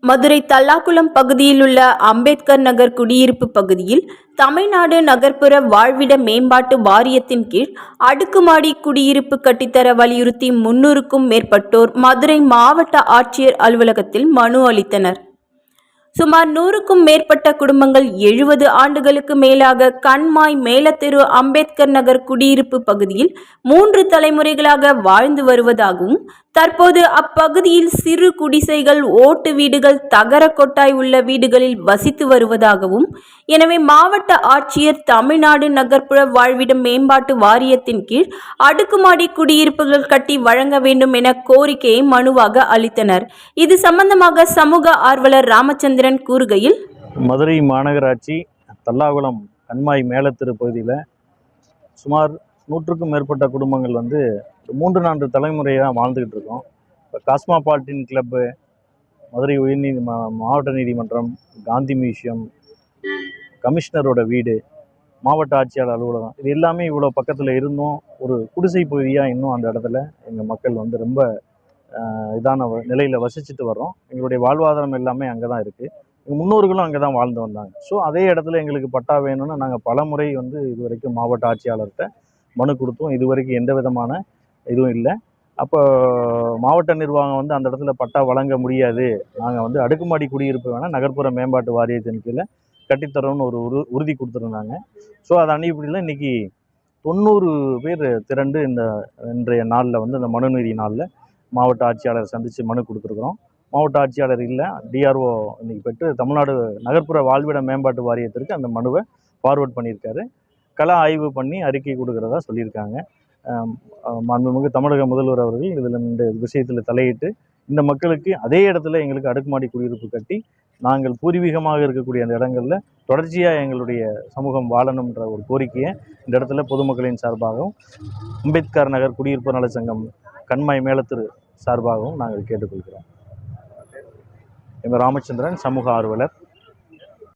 மதுரை தல்லாக்குளம் பகுதியில் உள்ள அம்பேத்கர் நகர் குடியிருப்பு பகுதியில் தமிழ்நாடு நகர்ப்புற வாழ்விட மேம்பாட்டு வாரியத்தின் கீழ் அடுக்குமாடி குடியிருப்பு கட்டித்தர வலியுறுத்தி 300க்கும் மேற்பட்டோர் மதுரை மாவட்ட ஆட்சியர் அலுவலகத்தில் மனு அளித்தனர். சுமார் 100க்கும் மேற்பட்ட குடும்பங்கள் 70 ஆண்டுகளுக்கு மேலாக கண்மாய் மேலத்தெரு அம்பேத்கர் நகர் குடியிருப்பு பகுதியில் 3 தலைமுறைகளாக வாழ்ந்து வருவதாகவும், தற்போது அப்பகுதியில் சிறு குடிசைகள், ஓட்டு வீடுகள், தகர கொட்டாய் உள்ள வீடுகளில் வசித்து வருவதாகவும், எனவே மாவட்ட ஆட்சியர் தமிழ்நாடு நகர்ப்புற வாழ்விட மேம்பாட்டு வாரியத்தின் கீழ் அடுக்குமாடி குடியிருப்புகள் கட்டி வழங்க வேண்டும் என கோரிக்கையை மனுவாக அளித்தனர். இது சம்பந்தமாக சமூக ஆர்வலர் ராமச்சந்திரன் கூறுகையில், மதுரை மாநகராட்சி தல்லாகுளம் கண்மாய் மேலத்தெரு பகுதியில் சுமார் 100க்கும் மேற்பட்ட குடும்பங்கள் 3-4 தலைமுறையாக வாழ்ந்துக்கிட்டு இருக்கோம். இப்போ காஸ்மாபாலிட்டின் கிளப்பு, மதுரை மாவட்ட நீதிமன்றம், காந்தி மியூசியம், கமிஷனரோட வீடு, மாவட்ட ஆட்சியாளர் அலுவலகம், இது எல்லாமே இவ்வளோ பக்கத்தில் இருந்தும் ஒரு குடிசை பகுதியாக இன்னும் அந்த இடத்துல எங்கள் மக்கள் ரொம்ப இதான நிலையில் வசிச்சுட்டு வர்றோம். எங்களுடைய வாழ்வாதாரம் எல்லாமே அங்கே தான் இருக்குது. எங்கள் முன்னோர்களும் அங்கே தான் வாழ்ந்து வந்தாங்க. ஸோ அதே இடத்துல எங்களுக்கு பட்டா வேணும்னு நாங்கள் பல முறை இது வரைக்கும் மாவட்ட ஆட்சியாளர்கிட்ட மனு கொடுத்தோம். இது வரைக்கும் எந்த விதமான இதுவும் இல்லை. அப்போ மாவட்ட நிர்வாகம் அந்த இடத்துல பட்டா வழங்க முடியாது, நாங்கள் அடுக்குமாடி குடியிருப்பு வேணால் நகர்ப்புற மேம்பாட்டு வாரியத்தின் கீழே கட்டித்தரோன்னு ஒரு உறுதி கொடுத்துருந்தாங்க. ஸோ அது அடிப்படையில் இன்றைக்கி 90 பேர் திரண்டு இன்றைய நாளில் இந்த மனுநீதி நாளில் மாவட்ட ஆட்சியாளர் சந்தித்து மனு கொடுத்துருக்குறோம். மாவட்ட ஆட்சியாளர் இல்லை, டிஆர்ஓ இன்றைக்கி பெற்று தமிழ்நாடு நகர்ப்புற வாழ்விட மேம்பாட்டு வாரியத்திற்கு அந்த மனுவை ஃபார்வர்ட் பண்ணியிருக்காரு. கள ஆய்வு பண்ணி அறிக்கை கொடுக்குறதா சொல்லியிருக்காங்க. மாண்புமிகு தமிழக முதல்வர் அவர்கள் இதில் இந்த விஷயத்தில் தலையிட்டு இந்த மக்களுக்கு அதே இடத்துல எங்களுக்கு அடுக்குமாடி குடியிருப்பு கட்டி நாங்கள் பூர்வீகமாக இருக்கக்கூடிய அந்த இடங்களில் தொடர்ச்சியாக எங்களுடைய சமூகம் வாழணுன்ற ஒரு கோரிக்கையை இந்த இடத்துல பொதுமக்களின் சார்பாகவும் அம்பேத்கர் நகர் குடியிருப்பு நலச்சங்கம் கண்மாய் மேலத்தெரு சார்பாகவும் நாங்கள் கேட்டுக்கொள்கிறோம். எங்கள் ராமச்சந்திரன், சமூக ஆர்வலர்.